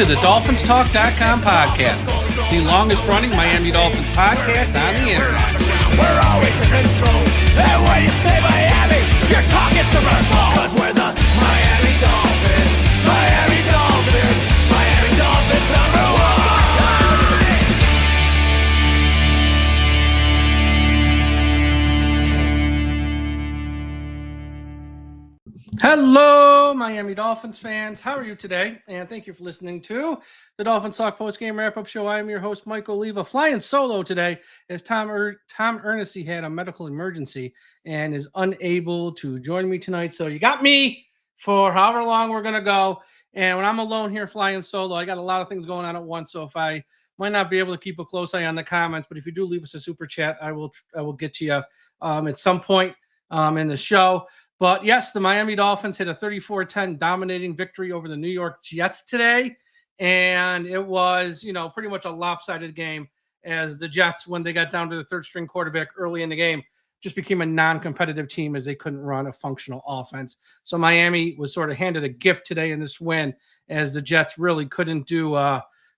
to the DolphinsTalk.com podcast, the longest-running Miami Dolphins podcast on the internet. We're always in control, and when you say Miami, you're talking Super Bowl. 'Cause we're the Miami Dolphins, Miami Dolphins, Miami Dolphins #1. Hello, Miami Dolphins fans. How are you today? And thank you for listening to the Dolphins Talk post-game wrap-up show. I am your host, Michael Leva, flying solo today as Tom Ernest had a medical emergency and is unable to join me tonight. So you got me for however long we're going to go. And when I'm alone here flying solo, I got a lot of things going on at once. So if I might not be able to keep a close eye on the comments, but if you do leave us a super chat, I will get to you at some point in the show. But yes, the Miami Dolphins hit a 34-10 dominating victory over the New York Jets today. And it was, pretty much a lopsided game as the Jets, when they got down to the third string quarterback early in the game, just became a non-competitive team as they couldn't run a functional offense. So Miami was sort of handed a gift today in this win as the Jets really couldn't do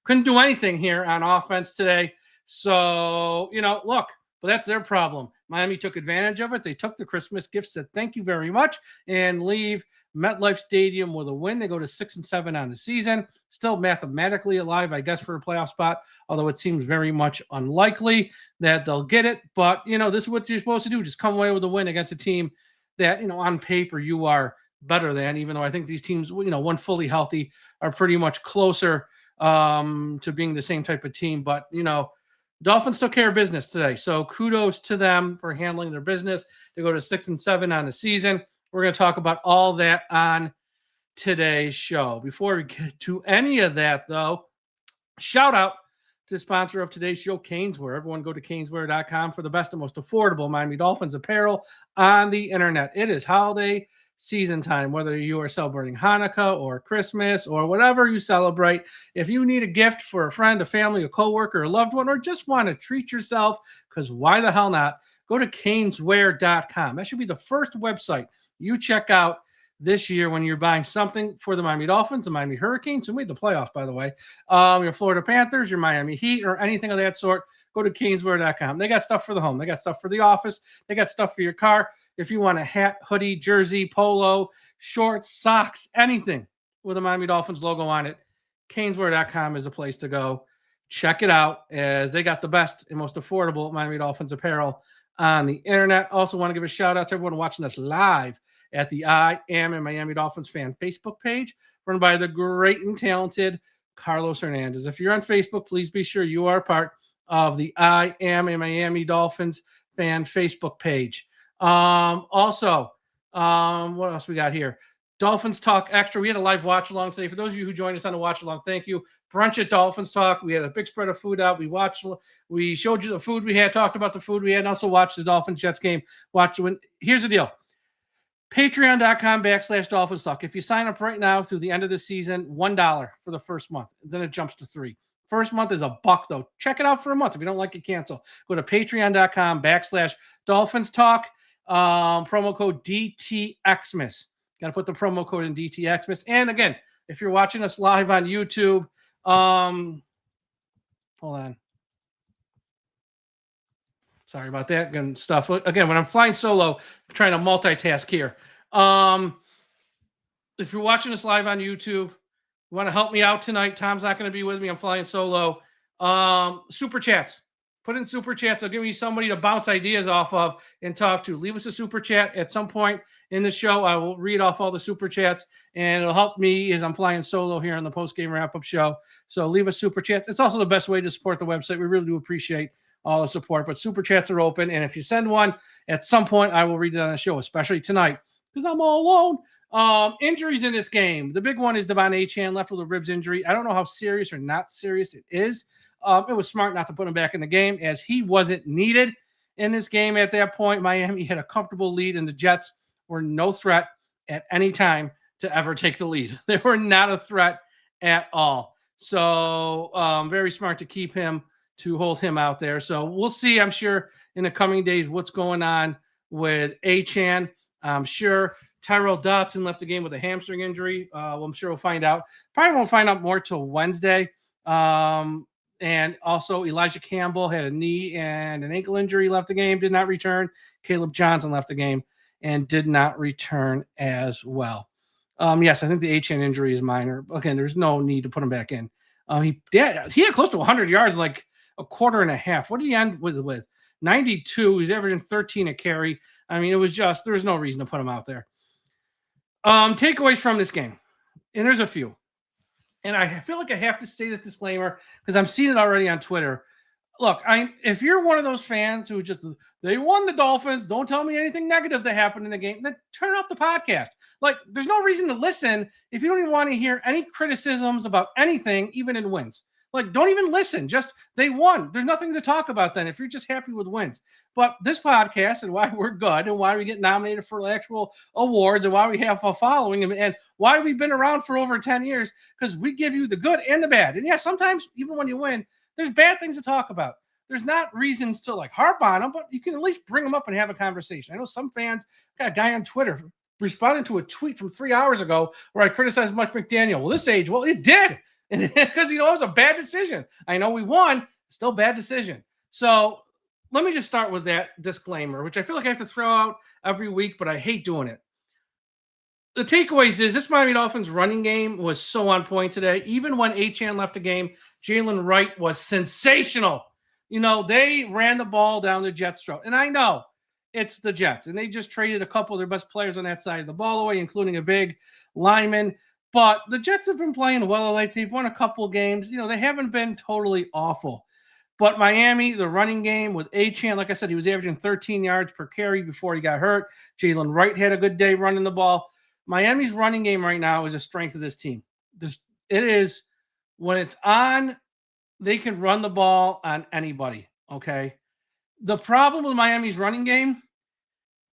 anything here on offense today. So, look, but that's their problem. Miami took advantage of it. They took the Christmas gift, said thank you very much, and leave MetLife Stadium with a win. They go to 6-7 on the season. Still mathematically alive, I guess, for a playoff spot, although it seems very much unlikely that they'll get it. But, this is what you're supposed to do. Just come away with a win against a team that, on paper you are better than, even though I think these teams, when fully healthy, are pretty much closer to being the same type of team. But, Dolphins took care of business today, so kudos to them for handling their business. They go to 6-7 on the season. We're going to talk about all that on today's show. Before we get to any of that, though, shout out to the sponsor of today's show, Caneswear. Everyone go to Caneswear.com for the best and most affordable Miami Dolphins apparel on the internet. It is holiday season time, whether you are celebrating Hanukkah or Christmas or whatever you celebrate. If you need a gift for a friend, a family, a coworker, a loved one, or just want to treat yourself, because why the hell not, go to Caneswear.com. That should be the first website you check out this year when you're buying something for the Miami Dolphins, the Miami Hurricanes, who made the playoffs, by the way, your Florida Panthers, your Miami Heat, or anything of that sort. Go to Caneswear.com. They got stuff for the home. They got stuff for the office. They got stuff for your car. If you want a hat, hoodie, jersey, polo, shorts, socks, anything with a Miami Dolphins logo on it, Caneswear.com is the place to go. Check it out, as they got the best and most affordable Miami Dolphins apparel on the internet. Also want to give a shout out to everyone watching us live at the I Am a Miami Dolphins fan Facebook page, run by the great and talented Carlos Hernandez. If you're on Facebook, please be sure you are part of the I Am a Miami Dolphins fan Facebook page. What else we got here? Dolphins Talk Extra. We had a live watch along today. For those of you who joined us on the watch along, thank you. Brunch at Dolphins Talk. We had a big spread of food out. We showed you the food we had, talked about the food we had, and also watched the Dolphins Jets game. Here's the deal. Patreon.com/Dolphins Talk. If you sign up right now through the end of the season, $1 for the first month. Then it jumps to $3. First month is $1 though. Check it out for a month. If you don't like it, cancel. Go to Patreon.com/Dolphins Talk. Promo code DTXmas. Got to put the promo code in DTXmas. And again, if you're watching us live on YouTube, hold on. Sorry about that. Again, when I'm flying solo, I'm trying to multitask here. If you're watching us live on YouTube, you want to help me out tonight. Tom's not going to be with me. I'm flying solo. Super chats. Put in super chats. I'll give you somebody to bounce ideas off of and talk to. Leave us a super chat at some point in the show. I will read off all the super chats, and it'll help me as I'm flying solo here on the post-game wrap-up show. So leave us super chats. It's also the best way to support the website. We really do appreciate all the support, but super chats are open. And if you send one at some point, I will read it on the show, especially tonight, because I'm all alone. Injuries in this game. The big one is Devon Achane left with a ribs injury. I don't know how serious or not serious it is. It was smart not to put him back in the game, as he wasn't needed in this game at that point. Miami had a comfortable lead, and the Jets were no threat at any time to ever take the lead. They were not a threat at all. So very smart to hold him out there. So we'll see, I'm sure, in the coming days what's going on with Achane. I'm sure Tyrell Dotson left the game with a hamstring injury. I'm sure we'll find out. Probably won't find out more till Wednesday. And also Elijah Campbell had a knee and an ankle injury, left the game, did not return. Caleb Johnson left the game and did not return as well. Yes, I think the HN injury is minor. Again, there's no need to put him back in. He had close to 100 yards, like a quarter and a half. What did he end with? 92. He's averaging 13 a carry. I mean, it was just, there's no reason to put him out there. Takeaways from this game, and there's a few. And I feel like I have to say this disclaimer because I'm seeing it already on Twitter. Look, if you're one of those fans who just, they won the Dolphins, don't tell me anything negative that happened in the game, then turn off the podcast. Like, there's no reason to listen if you don't even want to hear any criticisms about anything, even in wins. Like, don't even listen. Just, they won. There's nothing to talk about then if you're just happy with wins. But this podcast and why we're good and why we get nominated for actual awards and why we have a following and why we've been around for over 10 years, because we give you the good and the bad. And yeah, sometimes even when you win, there's bad things to talk about. There's not reasons to like harp on them, but you can at least bring them up and have a conversation. I know some fans, got a guy on Twitter responding to a tweet from 3 hours ago where I criticized Mike McDaniel. Well, this age, well, it did. Because, it was a bad decision. I know we won, still bad decision. So let me just start with that disclaimer, which I feel like I have to throw out every week, but I hate doing it. The takeaways is this Miami Dolphins running game was so on point today. Even when Achane left the game, Jalen Wright was sensational. They ran the ball down the Jets' throat. And I know it's the Jets, and they just traded a couple of their best players on that side of the ball away, including a big lineman. But the Jets have been playing well. Like, they've won a couple games. They haven't been totally awful. But Miami, the running game with Achane, like I said, he was averaging 13 yards per carry before he got hurt. Jalen Wright had a good day running the ball. Miami's running game right now is a strength of this team. It is, when it's on, they can run the ball on anybody, okay? The problem with Miami's running game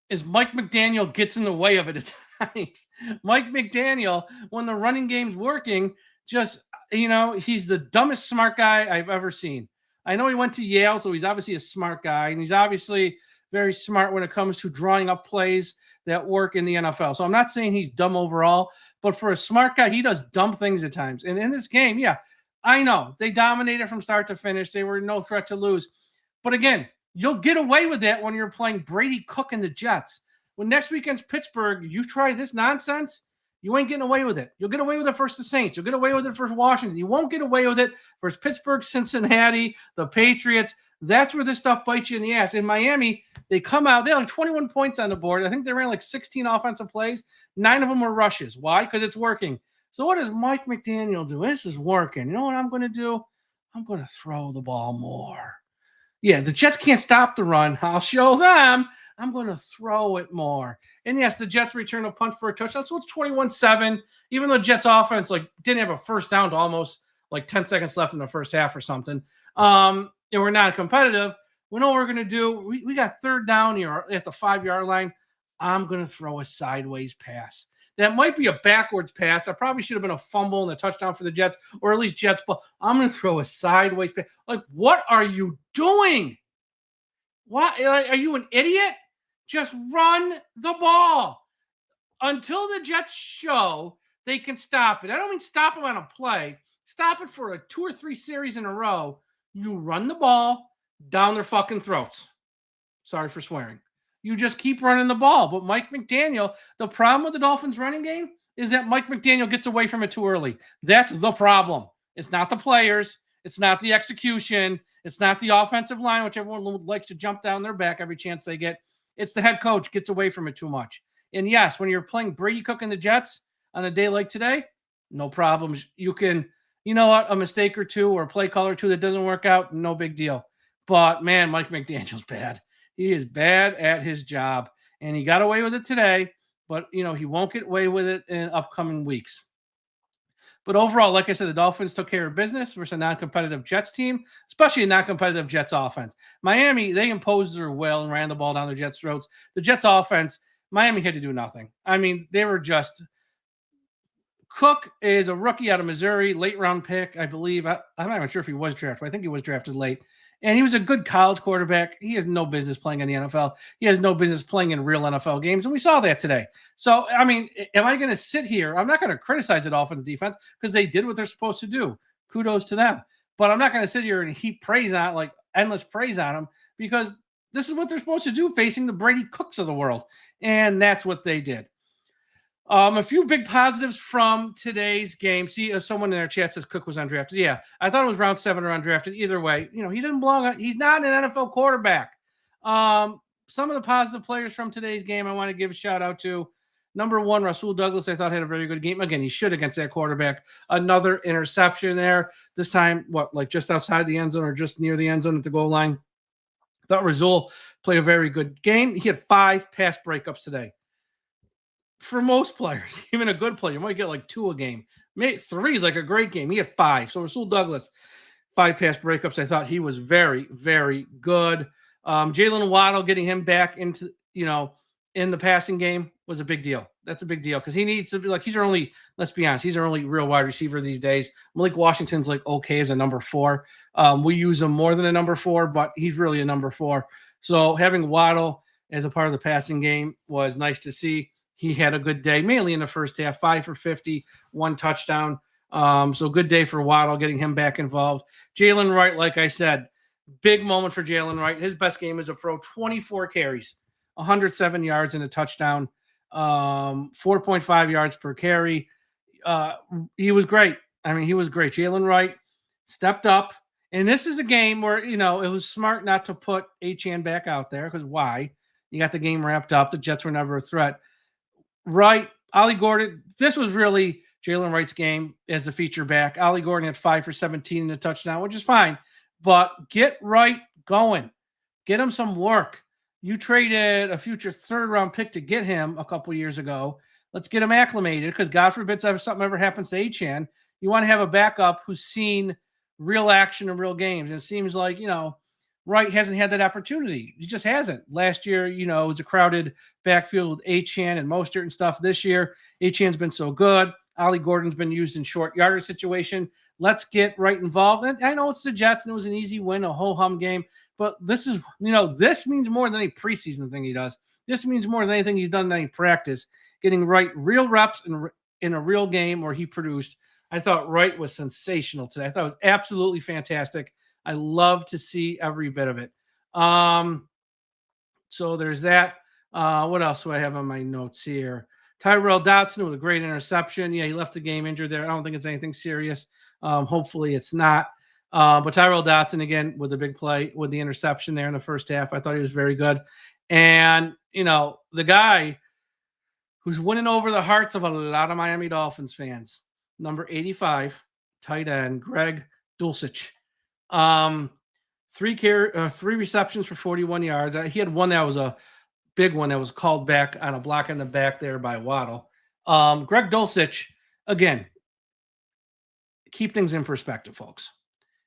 is Mike McDaniel gets in the way of it at times. Mike McDaniel, when the running game's working, just, he's the dumbest smart guy I've ever seen. I know he went to Yale, so he's obviously a smart guy, and he's obviously very smart when it comes to drawing up plays that work in the NFL. So I'm not saying he's dumb overall, but for a smart guy, he does dumb things at times. And in this game, yeah, I know they dominated from start to finish. They were no threat to lose. But again, you'll get away with that when you're playing Brady Cook and the Jets. When next weekend's Pittsburgh, you try this nonsense, you ain't getting away with it. You'll get away with it versus the Saints. You'll get away with it versus Washington. You won't get away with it versus Pittsburgh, Cincinnati, the Patriots. That's where this stuff bites you in the ass. In Miami, they come out, they had like 21 points on the board. I think they ran like 16 offensive plays. 9 of them were rushes. Why? Because it's working. So what does Mike McDaniel do? This is working. You know what I'm going to do? I'm going to throw the ball more. Yeah, the Jets can't stop the run. I'll show them. I'm going to throw it more. And yes, the Jets return a punt for a touchdown. So it's 21-7. Even though Jets offense didn't have a first down to almost 10 seconds left in the first half or something. And we're not competitive. We know what we're going to do. We got third down here at the 5-yard line. I'm going to throw a sideways pass. That might be a backwards pass. That probably should have been a fumble and a touchdown for the Jets, or at least Jets. But I'm going to throw a sideways pass. What are you doing? What? Are you an idiot? Just run the ball until the Jets show they can stop it. I don't mean stop them on a play. Stop it for 2 or 3 series in a row. You run the ball down their fucking throats. Sorry for swearing. You just keep running the ball. But Mike McDaniel, the problem with the Dolphins running game is that Mike McDaniel gets away from it too early. That's the problem. It's not the players. It's not the execution. It's not the offensive line, which everyone likes to jump down their back every chance they get. It's the head coach gets away from it too much. And yes, when you're playing Brady Cook and the Jets on a day like today, no problems. You can, a mistake or two or a play call or two that doesn't work out, no big deal. But man, Mike McDaniel's bad. He is bad at his job, and he got away with it today, but, he won't get away with it in upcoming weeks. But overall, like I said, the Dolphins took care of business versus a non-competitive Jets team, especially a non-competitive Jets offense. Miami, they imposed their will and ran the ball down the Jets' throats. The Jets offense, Miami had to do nothing. I mean, they were just Cook is a rookie out of Missouri, late round pick, I believe. I'm not even sure if he was drafted. I think he was drafted late. And he was a good college quarterback. He has no business playing in the NFL. He has no business playing in real NFL games. And we saw that today. So, I mean, am I going to sit here? I'm not going to criticize the Dolphins defense because they did what they're supposed to do. Kudos to them. But I'm not going to sit here and heap praise on, like endless praise on them, because this is what they're supposed to do facing the Brady Cooks of the world. And that's what they did. A few big positives from today's game. See, if someone in our chat says Cook was undrafted. Yeah, I thought it was round 7 or undrafted. Either way, he didn't belong. He's not an NFL quarterback. Some of the positive players from today's game I want to give a shout out to. Number 1, Rasul Douglas, I thought had a very good game. Again, he should against that quarterback. Another interception there. This time, just outside the end zone or just near the end zone at the goal line. I thought Rasul played a very good game. He had 5 pass breakups today. For most players, even a good player, you might get like 2 a game. Maybe 3 is like a great game. He had 5. So Rasul Douglas, 5 pass breakups. I thought he was very, very good. Jalen Waddle, getting him back into, in the passing game was a big deal. That's a big deal because he needs to be he's our only, let's be honest, he's our only real wide receiver these days. Malik Washington's okay as a number 4. We use him more than a number 4, but he's really a number 4. So having Waddle as a part of the passing game was nice to see. He had a good day, mainly in the first half, 5 for 50, 1 touchdown. So good day for Waddle, getting him back involved. Jalen Wright, like I said, big moment for Jalen Wright. His best game as a pro, 24 carries, 107 yards and a touchdown, 4.5 yards per carry. He was great. I mean, he was great. Jalen Wright stepped up. And this is a game where, it was smart not to put Achane back out there because why? You got the game wrapped up. The Jets were never a threat. Wright, Ollie Gordon, this was really Jalen Wright's game as a feature back. Ollie Gordon had 5 for 17 and a touchdown, which is fine. But get Wright going. Get him some work. You traded a future 3rd-round pick to get him a couple years ago. Let's get him acclimated because God forbid if something ever happens to Achane, you want to have a backup who's seen real action in real games. And it seems like, Wright hasn't had that opportunity. He just hasn't. Last year, it was a crowded backfield with Achane and Mostert and stuff. This year, Achane's been so good. Ollie Gordon's been used in short yardage situation. Let's get Wright involved. And I know it's the Jets and it was an easy win, a ho-hum game. But this is, this means more than any preseason thing he does. This means more than anything he's done in any practice. Getting Wright real reps in a real game where he produced. I thought Wright was sensational today. I thought it was absolutely fantastic. I love to see every bit of it. So there's that. What else do I have on my notes here? Tyrell Dotson with a great interception. Yeah, he left the game injured there. I don't think it's anything serious. Hopefully it's not. But Tyrell Dotson, again, with a big play with the interception there in the first half. I thought he was very good. And, the guy who's winning over the hearts of a lot of Miami Dolphins fans, number 85, tight end, Greg Dulcich. 3 receptions for 41 yards. He had one that was a big one that was called back on a block in the back there by Waddle. Greg Dulcich, again, keep things in perspective, folks.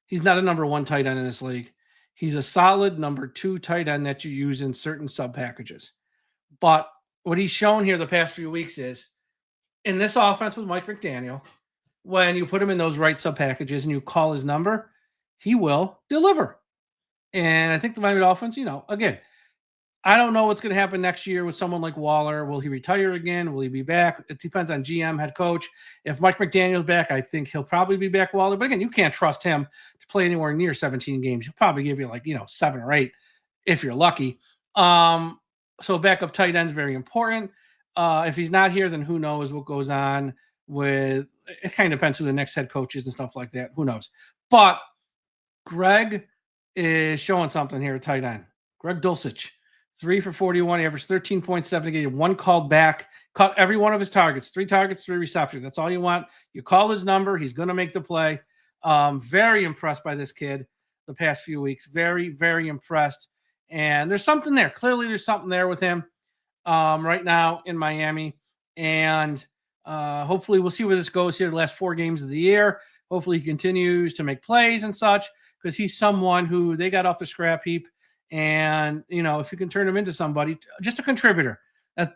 He's not a number 1 tight end in this league. He's a solid number 2 tight end that you use in certain sub packages. But what he's shown here the past few weeks is in this offense with Mike McDaniel, when you put him in those right sub packages and you call his number, he will deliver. And I think the Miami Dolphins, again, I don't know what's going to happen next year with someone like Waller. Will he retire again? Will he be back? It depends on GM, head coach. If Mike McDaniel's back, I think he'll probably be back, Waller. But again, you can't trust him to play anywhere near 17 games. He'll probably give you 7 or 8 if you're lucky. So backup tight end is very important. If he's not here, then who knows what goes on with – it kind of depends who the next head coach is and stuff like that. Who knows? But Greg is showing something here at tight end. Greg Dulcich, 3 for 41, he averaged 13.7 a game, 1 called back, caught every one of his targets, 3 targets, 3 receptions. That's all you want. You call his number, he's going to make the play. Very impressed by this kid the past few weeks. Very, very impressed. And there's something there. Clearly there's something there with him right now in Miami. And hopefully we'll see where this goes here the last 4 games of the year. Hopefully he continues to make plays and such, because he's someone who they got off the scrap heap. And, if you can turn him into somebody, just a contributor.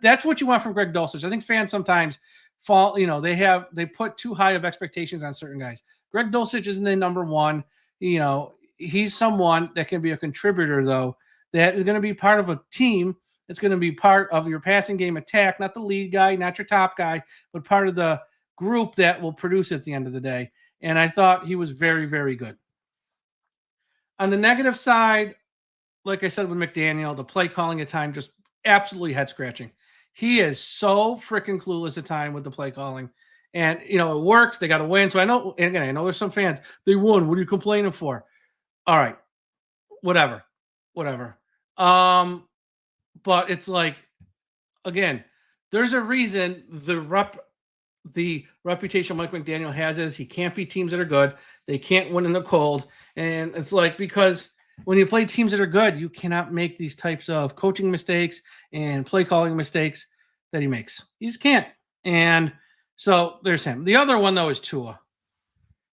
That's what you want from Greg Dulcich. I think fans sometimes they put too high of expectations on certain guys. Greg Dulcich isn't the number one. He's someone that can be a contributor, though, that is going to be part of a team. It's going to be part of your passing game attack, not the lead guy, not your top guy, but part of the group that will produce at the end of the day. And I thought he was very, very good. On the negative side, like I said with McDaniel, the play calling at time just absolutely head scratching. He is so freaking clueless at time with the play calling. And, it works. They got to win. So I know there's some fans. They won. What are you complaining for? All right. Whatever. But it's like, again, there's a reason the reputation Mike McDaniel has is he can't beat teams that are good. They can't win in the cold. And it's like, because when you play teams that are good, you cannot make these types of coaching mistakes and play calling mistakes that he makes. You just can't. And so there's him. The other one, though, is Tua.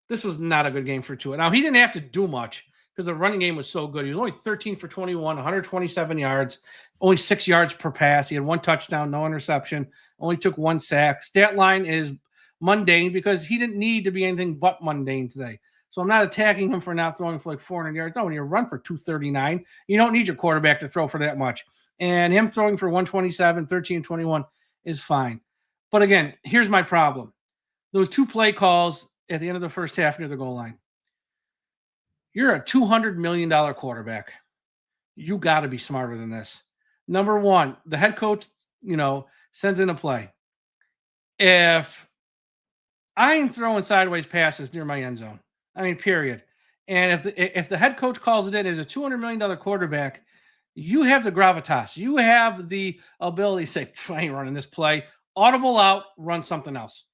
This was not a good game for Tua. Now, he didn't have to do much because the running game was so good. He was only 13 for 21, 127 yards, only 6 yards per pass. He had 1 touchdown, no interception, only took 1 sack. Stat line is mundane because he didn't need to be anything but mundane today. So I'm not attacking him for not throwing for like 400 yards. No, when you run for 239, you don't need your quarterback to throw for that much. And him throwing for 127, 13, 21 is fine. But again, here's my problem. Those 2 play calls at the end of the first half near the goal line. You're a $200 million quarterback. You got to be smarter than this. Number one, the head coach, sends in a play. If I'm throwing sideways passes near my end zone, period. And if the head coach calls it in as a $200 million quarterback, you have the gravitas. You have the ability to say, I ain't running this play. Audible out, run something else.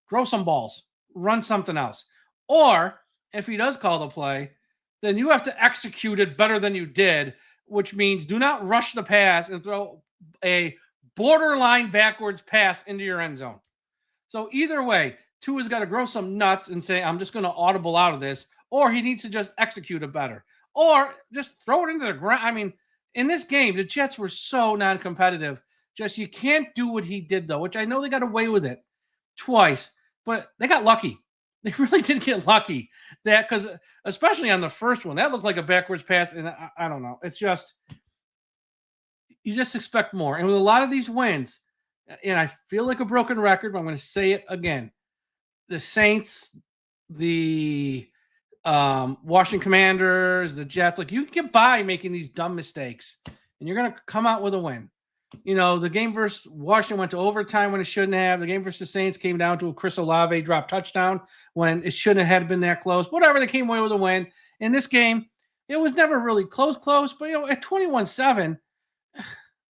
Throw some balls, run something else. Or if he does call the play, then you have to execute it better than you did, which means do not rush the pass and throw a borderline backwards pass into your end zone. So either way, Tua's got to grow some nuts and say, I'm just going to audible out of this, or he needs to just execute it better, or just throw it into the ground. In this game, the Jets were so non-competitive. Just you can't do what he did, though, which I know they got away with it twice, but they got lucky. They really did get lucky because especially on the first one, that looked like a backwards pass. And I don't know. It's just, you just expect more. And with a lot of these wins, and I feel like a broken record, but I'm going to say it again. The Saints, the Washington Commanders, the Jets, you can get by making these dumb mistakes and you're going to come out with a win. The game versus Washington went to overtime when it shouldn't have. The game versus the Saints came down to a Chris Olave drop touchdown when it shouldn't have been that close. Whatever, they came away with a win. In this game, it was never really close, but, at 21-7,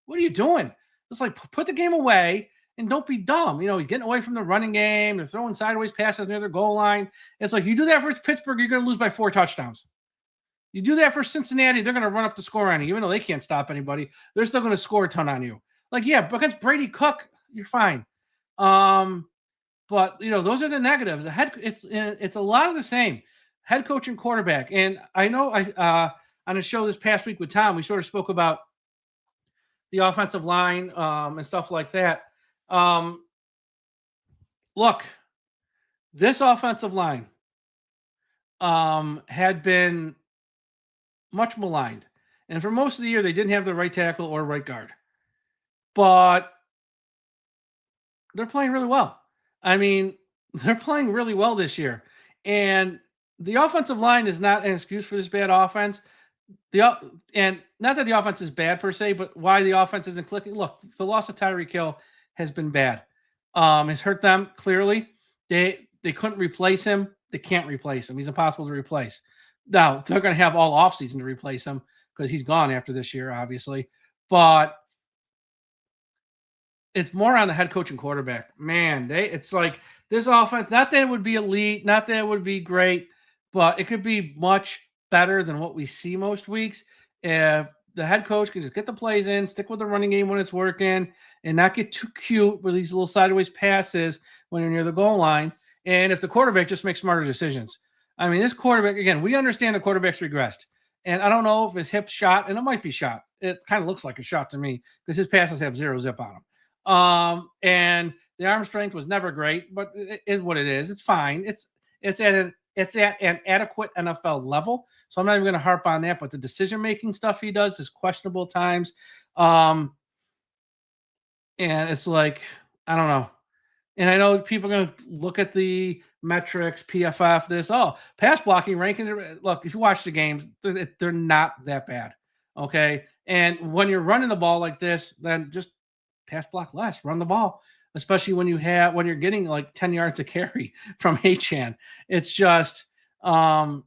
what are you doing? It's like, put the game away and don't be dumb. He's getting away from the running game. They're throwing sideways passes near their goal line. It's like, you do that for Pittsburgh, you're going to lose by 4 touchdowns. You do that for Cincinnati, they're going to run up the score on you. Even though they can't stop anybody, they're still going to score a ton on you. Against Brady Cook, you're fine. But, those are the negatives. It's a lot of the same. Head coach and quarterback. And I know on a show this past week with Tom, we sort of spoke about the offensive line and stuff like that. Look, this offensive line had been much maligned. And for most of the year, they didn't have the right tackle or right guard. But they're playing really well. They're playing really well this year. And the offensive line is not an excuse for this bad offense. And not that the offense is bad per se, but why the offense isn't clicking. Look, the loss of Tyreek Hill has been bad. It's hurt them, clearly. They couldn't replace him. They can't replace him. He's impossible to replace. Now, they're going to have all offseason to replace him because he's gone after this year, obviously. But it's more on the head coach and quarterback. Man, it's like this offense, not that it would be elite, not that it would be great, but it could be much better than what we see most weeks if the head coach can just get the plays in, stick with the running game when it's working, and not get too cute with these little sideways passes when you're near the goal line. And if the quarterback just makes smarter decisions. This quarterback, again, we understand the quarterback's regressed. And I don't know if his hip's shot, and it might be shot. It kind of looks like a shot to me because his passes have 0 zip on them. And the arm strength was never great, but it is what it is. It's fine. It's at an adequate NFL level. So I'm not even going to harp on that. But the decision making stuff he does is questionable times. And it's like, I don't know. And I know people are going to look at the metrics, PFF, pass blocking ranking. Look, if you watch the games, they're not that bad. Okay. And when you're running the ball like this, then just pass block less, run the ball, especially when you're getting like 10 yards to carry from Achane. It's just, I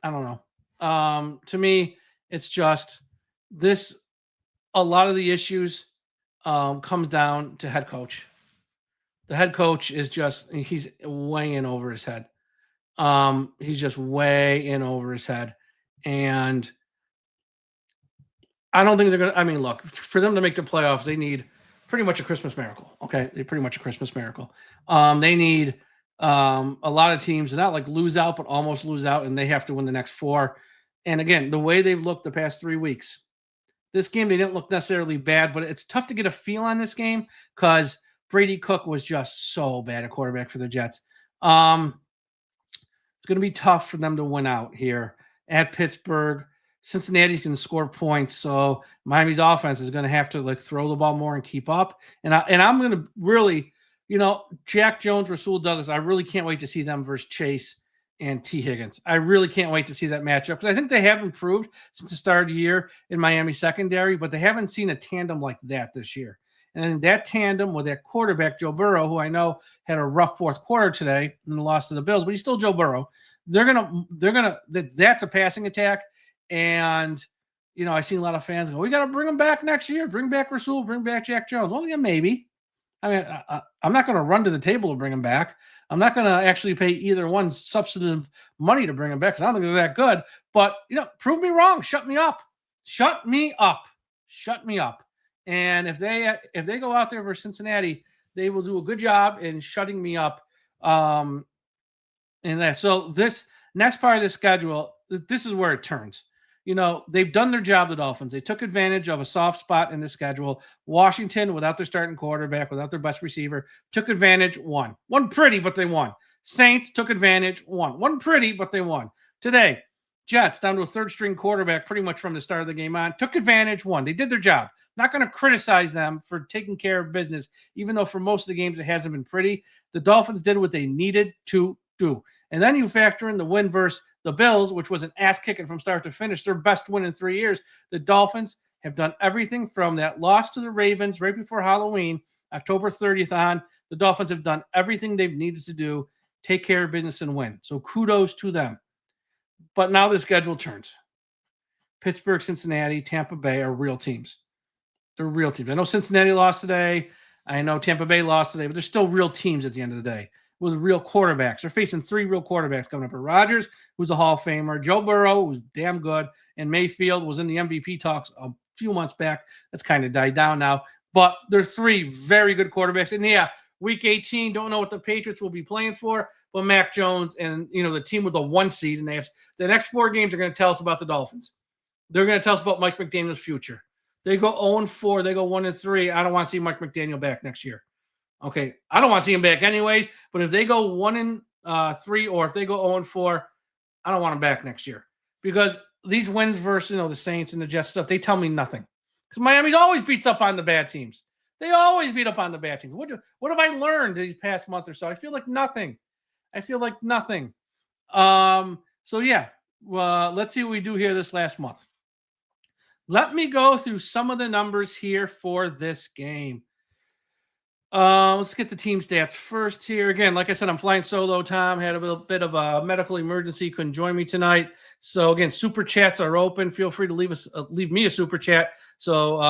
don't know. To me, it's just this, a lot of the issues comes down to head coach. The head coach he's way in over his head. He's just way in over his head. And I don't think they're going to, I mean, look, for them to make the playoffs, they need pretty much a Christmas miracle. Okay. They pretty much a Christmas miracle. They need a lot of teams to not like lose out, but almost lose out, and they have to win the next 4. And again, the way they've looked the past 3 weeks, this game, they didn't look necessarily bad, but it's tough to get a feel on this game because Brady Cook was just so bad at quarterback for the Jets. It's going to be tough for them to win out here at Pittsburgh. Cincinnati's going to score points, so Miami's offense is going to have to like throw the ball more and keep up. And I'm going to really, Jack Jones, Rasul Douglas, I really can't wait to see them versus Chase and T. Higgins. I really can't wait to see that matchup because I think they have improved since the start of the year in Miami secondary, but they haven't seen a tandem like that this year. And that tandem with that quarterback, Joe Burrow, who I know had a rough fourth quarter today and lost to the Bills, but he's still Joe Burrow. That's a passing attack. And, I've seen a lot of fans go, we got to bring him back next year. Bring back Rasul, bring back Jack Jones. Well, yeah, maybe. I mean, I'm not going to run to the table to bring him back. I'm not going to actually pay either one substantive money to bring him back because I don't think they're that good. But, prove me wrong. Shut me up. Shut me up. Shut me up. And if they go out there for Cincinnati, they will do a good job in shutting me up. And that. So this next part of the schedule, this is where it turns. They've done their job, the Dolphins. They took advantage of a soft spot in the schedule. Washington, without their starting quarterback, without their best receiver, took advantage, won. Won pretty, but they won. Saints took advantage, won. Won pretty, but they won. Today, Jets, down to a third-string quarterback pretty much from the start of the game on, took advantage, won. They did their job. Not going to criticize them for taking care of business, even though for most of the games it hasn't been pretty. The Dolphins did what they needed to do. And then you factor in the win versus the Bills, which was an ass-kicking from start to finish, their best win in 3 years. The Dolphins have done everything from that loss to the Ravens right before Halloween, October 30th on. The Dolphins have done everything they've needed to do, take care of business and win. So kudos to them. But now the schedule turns. Pittsburgh, Cincinnati, Tampa Bay are real teams. They're real teams. I know Cincinnati lost today. I know Tampa Bay lost today, but they're still real teams at the end of the day with real quarterbacks. They're facing 3 real quarterbacks coming up. Rodgers, who's a Hall of Famer, Joe Burrow, who's damn good, and Mayfield was in the MVP talks a few months back. That's kind of died down now. But they're 3 very good quarterbacks. And yeah, week 18, don't know what the Patriots will be playing for, but Mac Jones and, the team with the 1 seed, and they have the next 4 games are going to tell us about the Dolphins. They're going to tell us about Mike McDaniel's future. They go 0-4. They go 1-3. I don't want to see Mike McDaniel back next year. Okay, I don't want to see him back anyways. But if they go 1-3 or if they go 0-4, I don't want him back next year because these wins versus the Saints and the Jets stuff, they tell me nothing. Because Miami's always beats up on the bad teams. They always beat up on the bad teams. What have I learned these past month or so? I feel like nothing. So yeah, let's see what we do here this last month. Let me go through some of the numbers here for this game. Let's get the team stats first here. Again, like I said, I'm flying solo. Tom had a little bit of a medical emergency, couldn't join me tonight. So again, super chats are open. Feel free to leave me a super chat so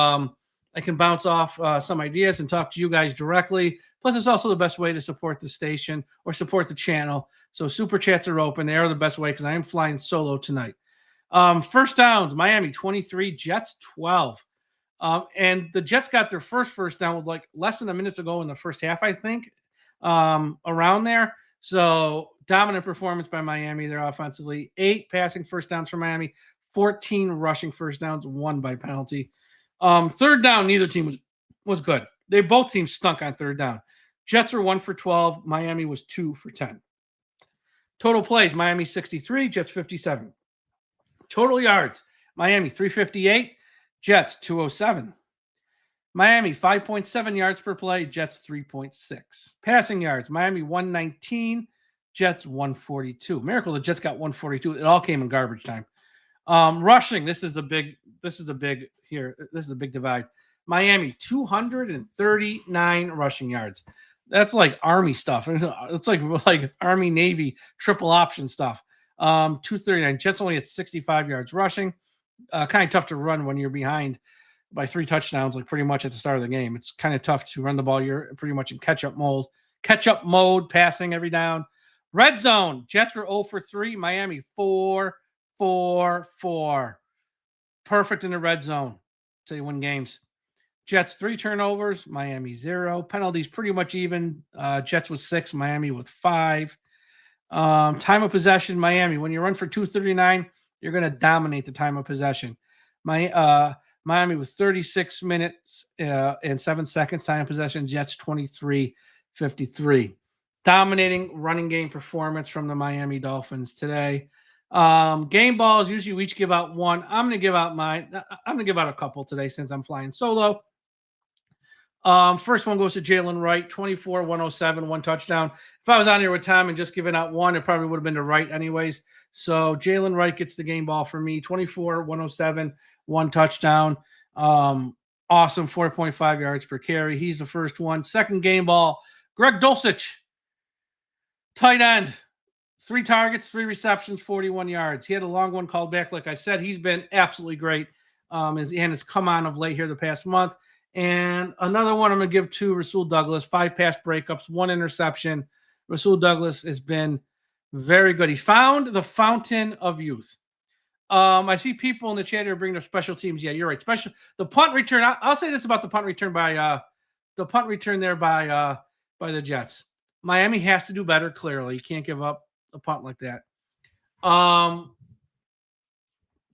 I can bounce off some ideas and talk to you guys directly. Plus, it's also the best way to support the station or support the channel. So super chats are open. They are the best way because I am flying solo tonight. First downs, Miami 23, Jets 12. And the Jets got their first down with like less than a minute to go in the first half, I think, around there. So dominant performance by Miami there offensively. 8 passing first downs for Miami, 14 rushing first downs, 1 by penalty. Third down, neither team was good. both teams stunk on third down. Jets were 1 for 12. Miami was 2 for 10. Total plays, Miami 63, Jets 57. Total yards, Miami 358, Jets 207. Miami 5.7 yards per play, Jets 3.6. Passing yards, Miami 119, Jets 142. Miracle, the Jets got 142. It all came in garbage time. Rushing, this is the big here. This is a big divide. Miami 239 rushing yards. That's like Army stuff. It's like Army Navy triple option stuff. 239. Jets only at 65 yards rushing. Kind of tough to run when you're behind by 3 touchdowns, like pretty much at the start of the game. It's kind of tough to run the ball. You're pretty much in catch-up mode, passing every down. Red zone, Jets were 0 for 3. Miami 4 for 4. Perfect in the red zone. So you win games. Jets 3 turnovers, Miami 0. Penalties pretty much even. Jets with 6, Miami with 5. Time of possession, Miami. When you run for 239, you're going to dominate the time of possession. Miami with 36 minutes and 7 seconds time of possession. Jets 23-53. Dominating running game performance from the Miami Dolphins today. Game balls, usually we each give out one. I'm going to give out a couple today since I'm flying solo. First one goes to Jalen Wright, 24-107, 1 touchdown. If I was on here with Tom and just giving out one, it probably would have been to Wright anyways. So Jalen Wright gets the game ball for me, 24-107, 1 touchdown. Awesome, 4.5 yards per carry. He's the first one. Second game ball, Greg Dulcich, tight end. 3 targets, 3 receptions, 41 yards. He had a long one called back. Like I said, he's been absolutely great and has come on of late here the past month. And another one I'm going to give to Rasul Douglas, 5 pass breakups, 1 interception. Rasul Douglas has been very good. He found the fountain of youth. I see people in the chat here bringing up special teams. Yeah, you're right. The punt return. I'll say this about the punt return by the Jets. Miami has to do better. Clearly, you can't give up a punt like that. But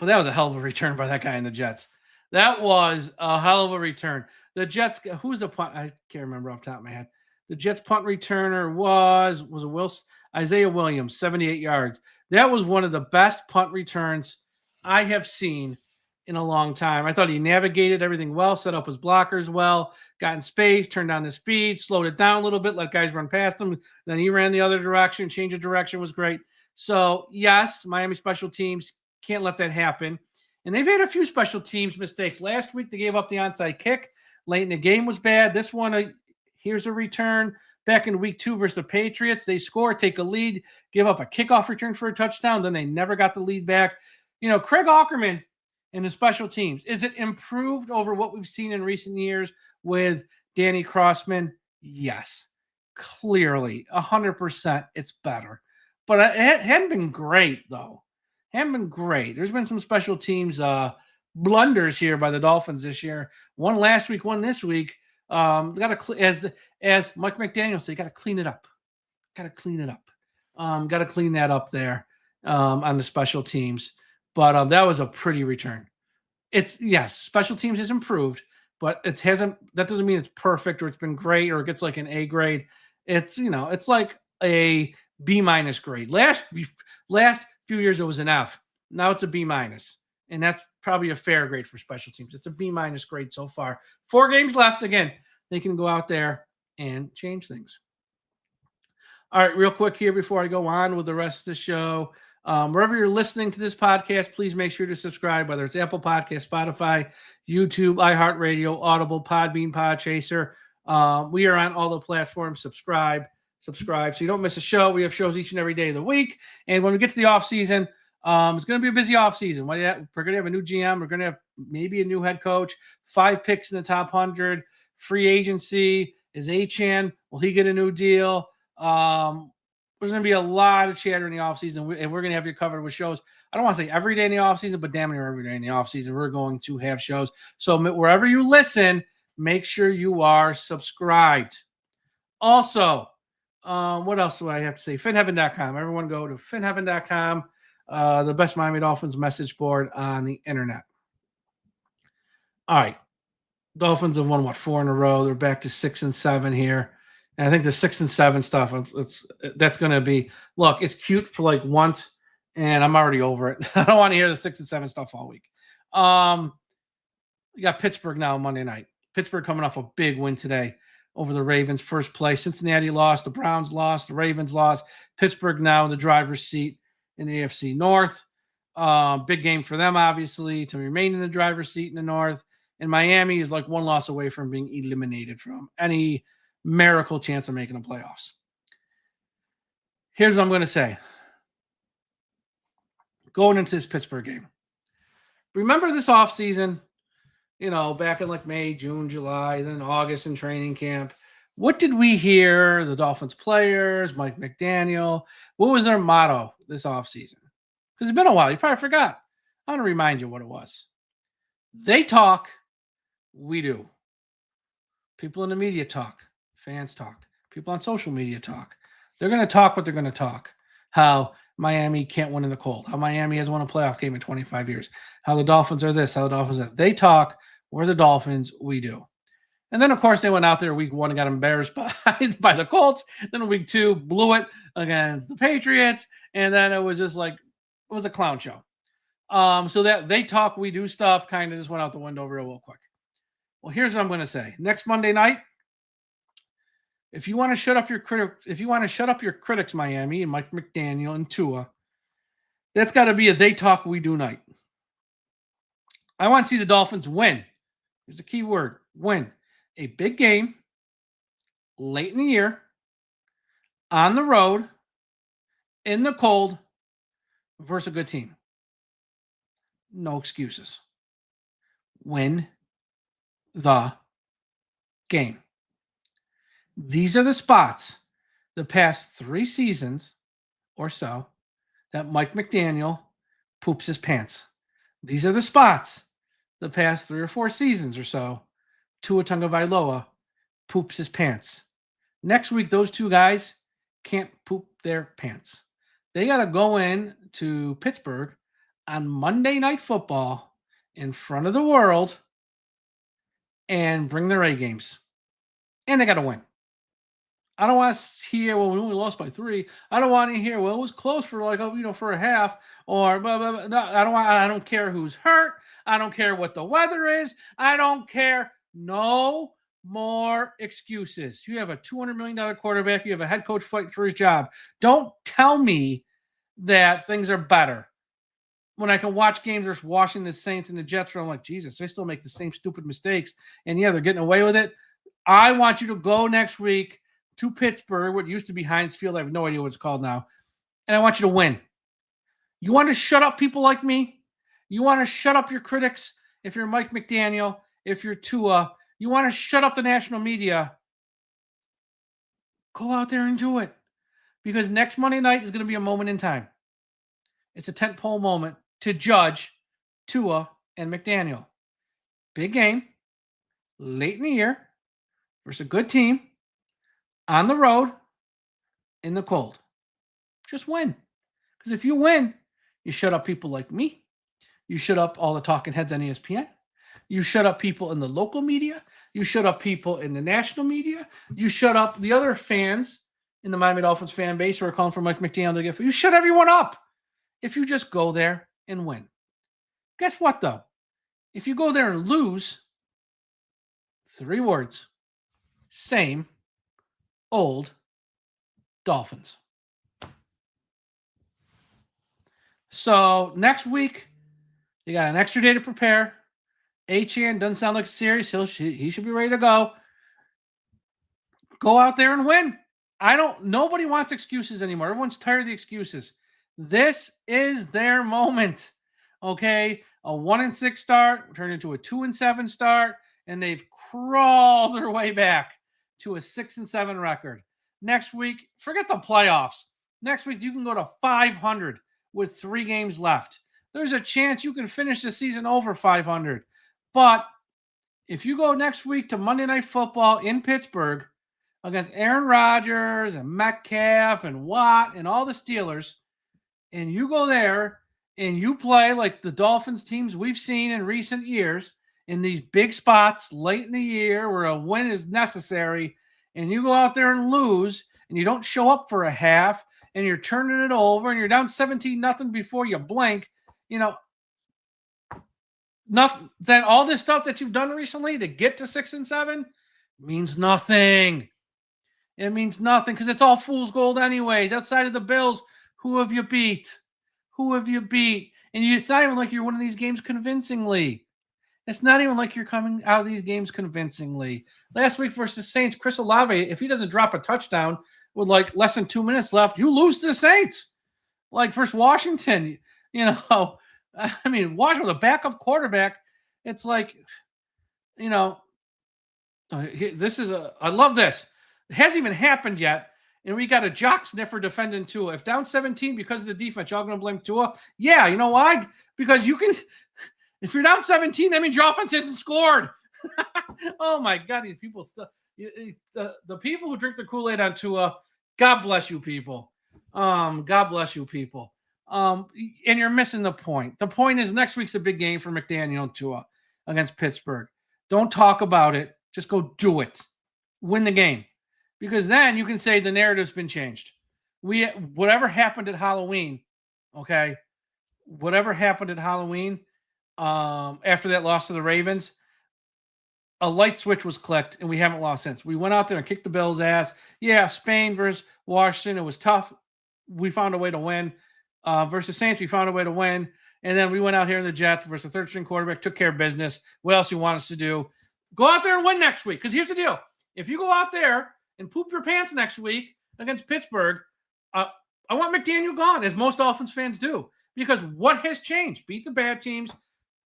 that was a hell of a return by that guy in the Jets. That was a hell of a return. The Jets, who's the punt? I can't remember off the top of my head. The Jets punt returner was a Wilson, Isaiah Williams, 78 yards. That was one of the best punt returns I have seen in a long time. I thought he navigated everything well, set up his blockers well, got in space, turned down the speed, slowed it down a little bit, let guys run past him. Then he ran the other direction, change of direction was great. So, yes, Miami special teams, can't let that happen. And they've had a few special teams mistakes. Last week, they gave up the onside kick. Late in the game was bad. This one, here's a return. Back in week 2 versus the Patriots, they score, take a lead, give up a kickoff return for a touchdown. Then they never got the lead back. Craig Aukerman and the special teams. Is it improved over what we've seen in recent years with Danny Crossman? Yes, clearly, 100% it's better. But it hadn't been great, though. Hadn't been great. There's been some special teams blunders here by the Dolphins this year. One last week, one this week. Got to, as Mike McDaniel said, got to clean it up. Got to clean it up. Got to clean that up there on the special teams. But that was a pretty return. Special teams has improved, but it hasn't. That doesn't mean it's perfect or it's been great or it gets like an A grade. It's it's like a B- grade. Last few years it was an F. Now it's a B-, and that's probably a fair grade for special teams. It's a B- grade so far. 4 games left. Again, they can go out there and change things. All right, real quick here before I go on with the rest of the show. Wherever you're listening to this podcast, please make sure to subscribe, whether it's Apple Podcast, Spotify, YouTube, iHeartRadio, Audible, Podbean, Podchaser. We are on all the platforms. Subscribe so you don't miss a show. We have shows each and every day of the week. And when we get to the off season, it's going to be a busy off season. We're going to have a new GM. We're going to have maybe a new head coach, 5 picks in the top 100, free agency. Is Achane? Will he get a new deal? There's going to be a lot of chatter in the offseason, and we're going to have you covered with shows. I don't want to say every day in the offseason, but damn near every day in the offseason, we're going to have shows. So wherever you listen, make sure you are subscribed. Also, what else do I have to say? FinHeaven.com. Everyone go to FinHeaven.com, the best Miami Dolphins message board on the internet. All right. Dolphins have won, 4 in a row. They're back to 6 and 7 here. And I think the 6 and 7 stuff, that's going to be, look, it's cute for like once, and I'm already over it. I don't want to hear the 6 and 7 stuff all week. We got Pittsburgh now Monday night. Pittsburgh coming off a big win today over the Ravens, first place. Cincinnati lost, the Browns lost, the Ravens lost. Pittsburgh now in the driver's seat in the AFC North. Big game for them, obviously, to remain in the driver's seat in the North. And Miami is like one loss away from being eliminated from any miracle chance of making the playoffs. Here's what I'm going to say. Going into this Pittsburgh game. Remember this offseason, back in like May, June, July, then August in training camp. What did we hear? The Dolphins players, Mike McDaniel. What was their motto this offseason? Because it's been a while. You probably forgot. I want to remind you what it was. They talk. We do. People in the media talk. Fans talk. People on social media talk. They're going to talk what they're going to talk. How Miami can't win in the cold. How Miami has won a playoff game in 25 years. How the Dolphins are this. How the Dolphins are that. They talk. We're the Dolphins. We do. And then, of course, they went out there week 1 and got embarrassed by the Colts. Then week 2, blew it against the Patriots. And then it was just like, it was a clown show. So that they talk, we do stuff kind of just went out the window real quick. Well, here's what I'm going to say. Next Monday night, if you want to shut up your critics, Miami and Mike McDaniel and Tua, that's got to be a they talk, we do night. I want to see the Dolphins win. Here's a key word, win. A big game late in the year, on the road, in the cold, versus a good team. No excuses. Win the game. These are the spots the past 3 seasons or so that Mike McDaniel poops his pants. These are the spots the past 3 or 4 seasons or so Tua Tagovailoa poops his pants. Next week, those 2 guys can't poop their pants. They got to go in to Pittsburgh on Monday Night Football in front of the world and bring their A games. And they got to win. I don't want to hear, well, we only lost by 3. I don't want to hear, well, it was close for for a half or blah, blah, blah. No, I don't care who's hurt. I don't care what the weather is. I don't care. No more excuses. You have a $200 million quarterback. You have a head coach fighting for his job. Don't tell me that things are better when I can watch games versus Washington, the Saints, and the Jets. Where I'm like, Jesus, they still make the same stupid mistakes. And yeah, they're getting away with it. I want you to go next week to Pittsburgh, what used to be Heinz Field. I have no idea what it's called now. And I want you to win. You want to shut up people like me? You want to shut up your critics if you're Mike McDaniel, if you're Tua? You want to shut up the national media? Go out there and do it. Because next Monday night is going to be a moment in time. It's a tentpole moment to judge Tua and McDaniel. Big game, late in the year, versus a good team, on the road, in the cold. Just win. Because if you win, you shut up people like me. You shut up all the talking heads on ESPN. You shut up people in the local media. You shut up people in the national media. You shut up the other fans in the Miami Dolphins fan base who are calling for Mike McDaniel to get food. You shut everyone up if you just go there and win. Guess what, though? If you go there and lose, 3 words. Same old Dolphins. So next week, you got an extra day to prepare. Achan doesn't sound like serious. He should be ready to go. Go out there and win. Nobody wants excuses anymore. Everyone's tired of the excuses. This is their moment. Okay. A 1-6 start turned into a 2-7 start, and they've crawled their way back to a 6-7 record. Next week, forget the playoffs. Next week, you can go to 500 with 3 games left. There's a chance you can finish the season over 500. But if you go next week to Monday Night Football in Pittsburgh against Aaron Rodgers and Metcalf and Watt and all the Steelers, and you go there and you play like the Dolphins teams we've seen in recent years, in these big spots late in the year where a win is necessary, and you go out there and lose, and you don't show up for a half, and you're turning it over, and you're down 17-0 before you blink, nothing. Then all this stuff that you've done recently to get to 6-7 means nothing. It means nothing because it's all fool's gold anyways. Outside of the Bills, who have you beat? Who have you beat? And it's not even like you're winning these games convincingly. It's not even like you're coming out of these games convincingly. Last week versus Saints, Chris Olave, if he doesn't drop a touchdown with like less than 2 minutes left, you lose to the Saints. Like versus Washington, I mean, Washington with a backup quarterback. It's like, I love this. It hasn't even happened yet. And we got a jock sniffer defending Tua. If down 17 because of the defense, y'all going to blame Tua? Yeah, you know why? Because if you're down 17, that means your offense hasn't scored. Oh, my God. These people, the people who drink the Kool-Aid on Tua, God bless you people. God bless you people. And you're missing the point. The point is next week's a big game for McDaniel and Tua against Pittsburgh. Don't talk about it. Just go do it. Win the game. Because then you can say the narrative's been changed. Whatever happened at Halloween, okay? Whatever happened at Halloween after that loss to the Ravens, a light switch was clicked, and we haven't lost since. We went out there and kicked the Bills' ass. Yeah, Spain versus Washington, it was tough. We found a way to win. Versus Saints, we found a way to win. And then we went out here in the Jets versus a third-string quarterback, took care of business. What else you want us to do? Go out there and win next week. Because here's the deal. If you go out there and poop your pants next week against Pittsburgh, I want McDaniel gone, as most Dolphins fans do. Because what has changed? Beat the bad teams,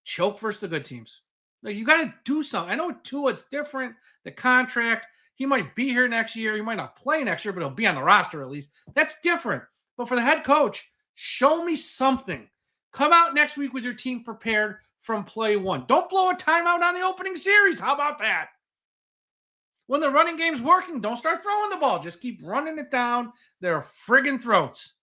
choke versus the good teams. Like, you got to do something. I know Tua, it's different. The contract, he might be here next year. He might not play next year, but he'll be on the roster at least. That's different. But for the head coach, show me something. Come out next week with your team prepared from play one. Don't blow a timeout on the opening series. How about that? When the running game's working, don't start throwing the ball. Just keep running it down their friggin' throats.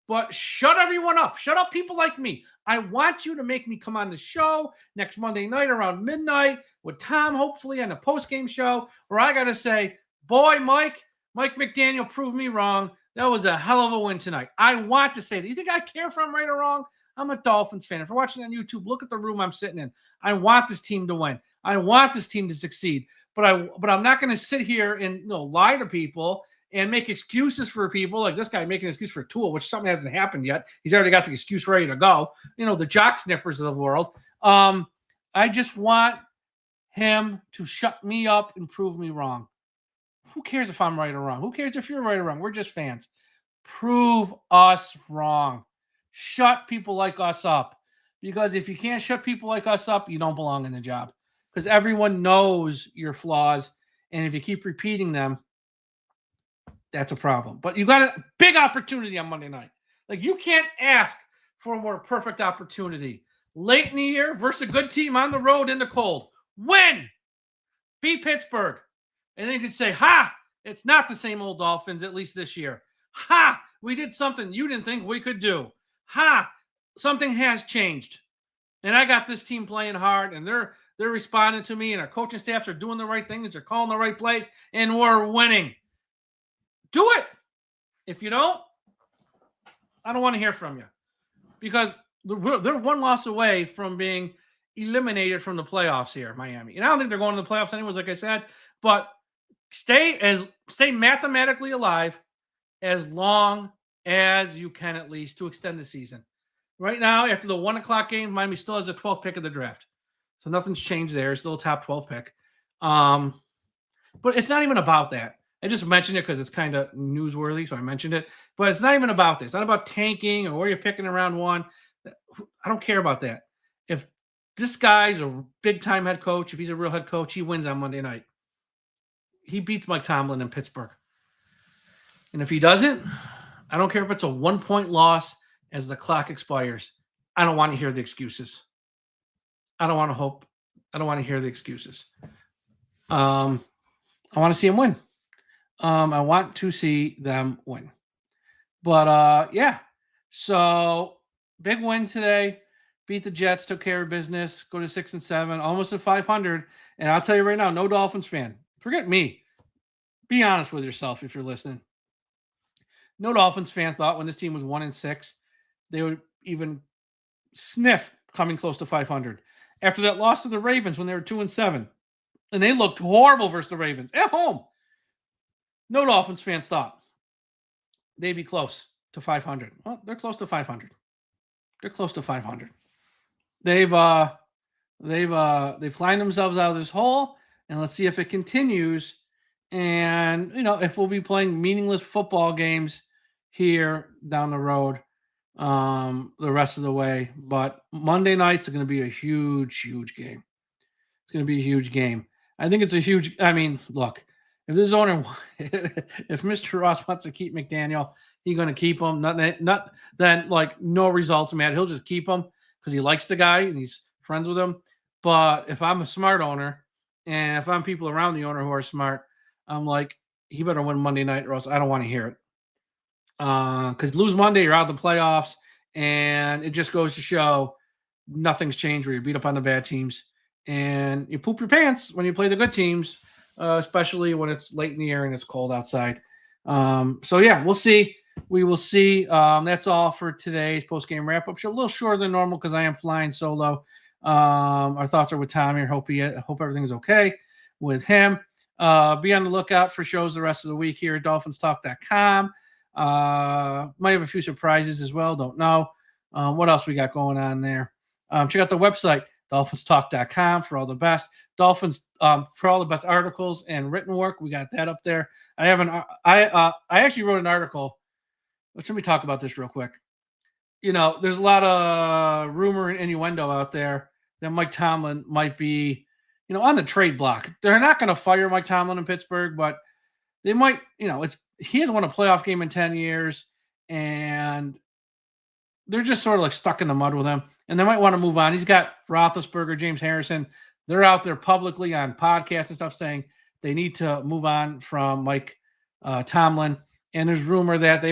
But shut everyone up. Shut up people like me. I want you to make me come on the show next Monday night around midnight with Tom, hopefully, on a post-game show where I got to say, boy, Mike McDaniel proved me wrong. That was a hell of a win tonight. I want to say that. You think I care if I'm right or wrong? I'm a Dolphins fan. If you're watching on YouTube, look at the room I'm sitting in. I want this team to win. I want this team to succeed. But I'm not going to sit here and lie to people and make excuses for people like this guy making an excuse for Tua, which something hasn't happened yet. He's already got the excuse ready to go. The jock sniffers of the world. I just want him to shut me up and prove me wrong. Who cares if I'm right or wrong? Who cares if you're right or wrong? We're just fans. Prove us wrong. Shut people like us up. Because if you can't shut people like us up, you don't belong in the job. Because everyone knows your flaws. And if you keep repeating them, that's a problem. But you got a big opportunity on Monday night. Like, you can't ask for a more perfect opportunity. Late in the year versus a good team on the road in the cold. Win! Beat Pittsburgh. And then you could say, it's not the same old Dolphins, at least this year. We did something you didn't think we could do. Something has changed. And I got this team playing hard, and they're responding to me, and our coaching staffs are doing the right things. They're calling the right plays, and we're winning. Do it. If you don't, I don't want to hear from you. Because they're one loss away from being eliminated from the playoffs here, Miami. And I don't think they're going to the playoffs anyways, like I said. But stay mathematically alive as long as you can, at least, to extend the season. Right now, after the 1 o'clock game, Miami still has a 12th pick of the draft. So nothing's changed there. It's still a top 12 pick. But it's not even about that. I just mentioned it because it's kind of newsworthy, so I mentioned it. But it's not even about this. It's not about tanking or where you're picking in round one. I don't care about that. If this guy's a big-time head coach, if he's a real head coach, he wins on Monday night. He beats Mike Tomlin in Pittsburgh. And if he doesn't, I don't care if it's a 1-point loss as the clock expires. I don't want to hear the excuses. I don't want to hear the excuses. I want to see him win. I want to see them win. But, yeah. So, big win today. beat the Jets, took care of business, go to 6-7, almost at 500. And I'll tell you right now, no Dolphins fan. Forget me. Be honest with yourself if you're listening. No Dolphins fan thought when this team was 1-6, they would even sniff coming close to 500. After that loss to the Ravens when they were 2-7, and they looked horrible versus the Ravens at home. No Dolphins fans thought they'd be close to 500. Well, they're close to 500. They're close to 500. They've climbed themselves out of this hole, and let's see if it continues. And if we'll be playing meaningless football games here down the road the rest of the way. But Monday nights are going to be a huge, huge game. It's going to be a huge game. I think it's a huge. I mean, look, if this owner, if Mr. Ross wants to keep McDaniel, he's going to keep him. Not then like no results, man. He'll just keep him because he likes the guy and he's friends with him. But if I'm a smart owner and if I'm people around the owner who are smart, I'm like, he better win Monday night or else I don't want to hear it. Because lose Monday, you're out of the playoffs, and it just goes to show nothing's changed where you beat up on the bad teams and you poop your pants when you play the good teams, especially when it's late in the year and it's cold outside. So yeah, we'll see. We will see. That's all for today's post-game wrap-up show. A little shorter than normal because I am flying solo. Our thoughts are with Tom here. Hope everything is okay with him. Be on the lookout for shows the rest of the week here at DolphinsTalk.com. Might have a few surprises as well. Don't know. What else we got going on there? Check out the website, DolphinsTalk.com for all the best Dolphins, for all the best articles and written work. We got that up there. I actually wrote an article. Let me talk about this real quick. There's a lot of rumor and innuendo out there that Mike Tomlin might be, on the trade block. They're not going to fire Mike Tomlin in Pittsburgh, but they might, he hasn't won a playoff game in 10 years, and they're just sort of like stuck in the mud with him, and they might want to move on. He's got Roethlisberger, James Harrison. They're out there publicly on podcasts and stuff saying they need to move on from Mike Tomlin. And there's rumor that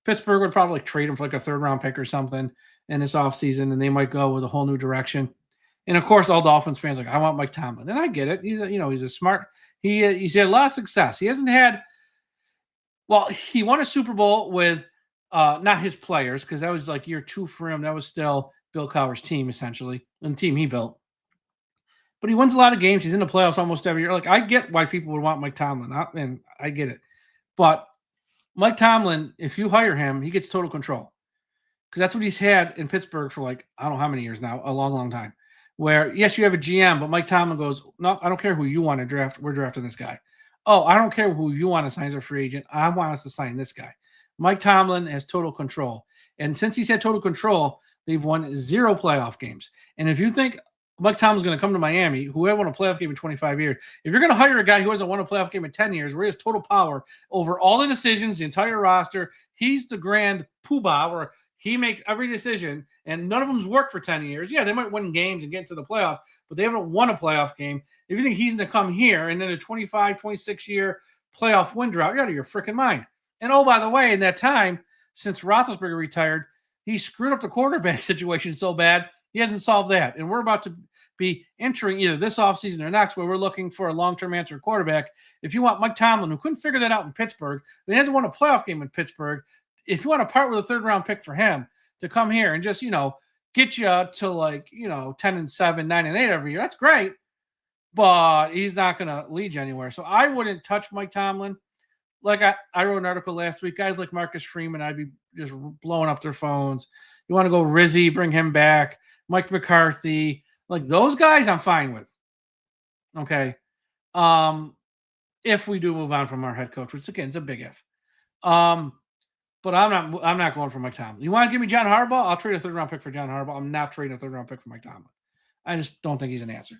Pittsburgh would probably trade him for like a third-round pick or something in this offseason, and they might go with a whole new direction. And, of course, all Dolphins fans are like, I want Mike Tomlin. And I get it. He's a smart – he's had a lot of success. He hasn't had – well, he won a Super Bowl with not his players because that was like year 2 for him. That was still Bill Cowher's team, essentially, and the team he built. But he wins a lot of games. He's in the playoffs almost every year. Like, I get why people would want Mike Tomlin, and I get it. But Mike Tomlin, if you hire him, he gets total control because that's what he's had in Pittsburgh for like, I don't know how many years now, a long, long time. Where, yes, you have a GM, but Mike Tomlin goes, no, I don't care who you want to draft. We're drafting this guy. Oh, I don't care who you want to sign as a free agent. I want us to sign this guy. Mike Tomlin has total control. And since he's had total control, they've won 0 playoff games. And if you think Mike Tomlin's going to come to Miami, who hasn't won a playoff game in 25 years, if you're going to hire a guy who hasn't won a playoff game in 10 years, where he has total power over all the decisions, the entire roster, he's the grand poobah where he makes every decision, and none of them's worked for 10 years. Yeah, they might win games and get into the playoff, but they haven't won a playoff game. If you think he's going to come here and then a 25, 26-year playoff win drought, you're out of your freaking mind. And, oh, by the way, in that time, since Roethlisberger retired, he screwed up the quarterback situation so bad, he hasn't solved that. And we're about to be entering either this offseason or next where we're looking for a long-term answer quarterback. If you want Mike Tomlin, who couldn't figure that out in Pittsburgh, but he hasn't won a playoff game in Pittsburgh, if you want to part with a third-round pick for him to come here and just, get you to like, 10-7, 9-8 every year, that's great. But he's not going to lead you anywhere. So I wouldn't touch Mike Tomlin. Like I wrote an article last week. Guys like Marcus Freeman, I'd be just blowing up their phones. You want to go Rizzi, bring him back. Mike McCarthy. Like those guys I'm fine with. Okay. If we do move on from our head coach, which again is a big if. But I'm not going for Mike Tomlin. You want to give me John Harbaugh? I'll trade a third-round pick for John Harbaugh. I'm not trading a third-round pick for Mike Tomlin. I just don't think he's an answer.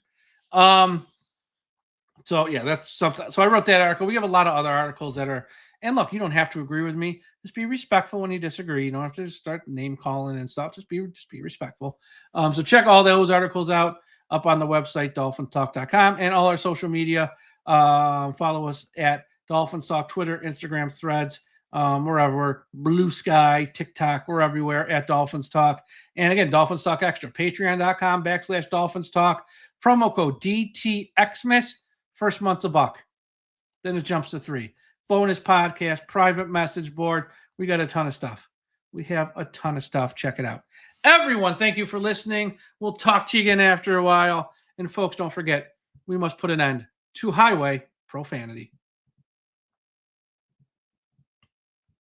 So, yeah, that's something. So I wrote that article. We have a lot of other articles that are – and, look, you don't have to agree with me. Just be respectful when you disagree. You don't have to start name-calling and stuff. Just be respectful. So check all those articles out up on the website, DolphinsTalk.com, and all our social media. Follow us at Dolphins Talk, Twitter, Instagram, Threads. wherever, Blue Sky, TikTok, we're everywhere at Dolphins Talk. And again, Dolphins Talk Extra, patreon.com/Dolphins Talk, promo code DTXmas, first month's $1. Then it jumps to $3. Bonus podcast, private message board. We got a ton of stuff. We have a ton of stuff. Check it out. Everyone, thank you for listening. We'll talk to you again after a while. And folks, don't forget, we must put an end to highway profanity.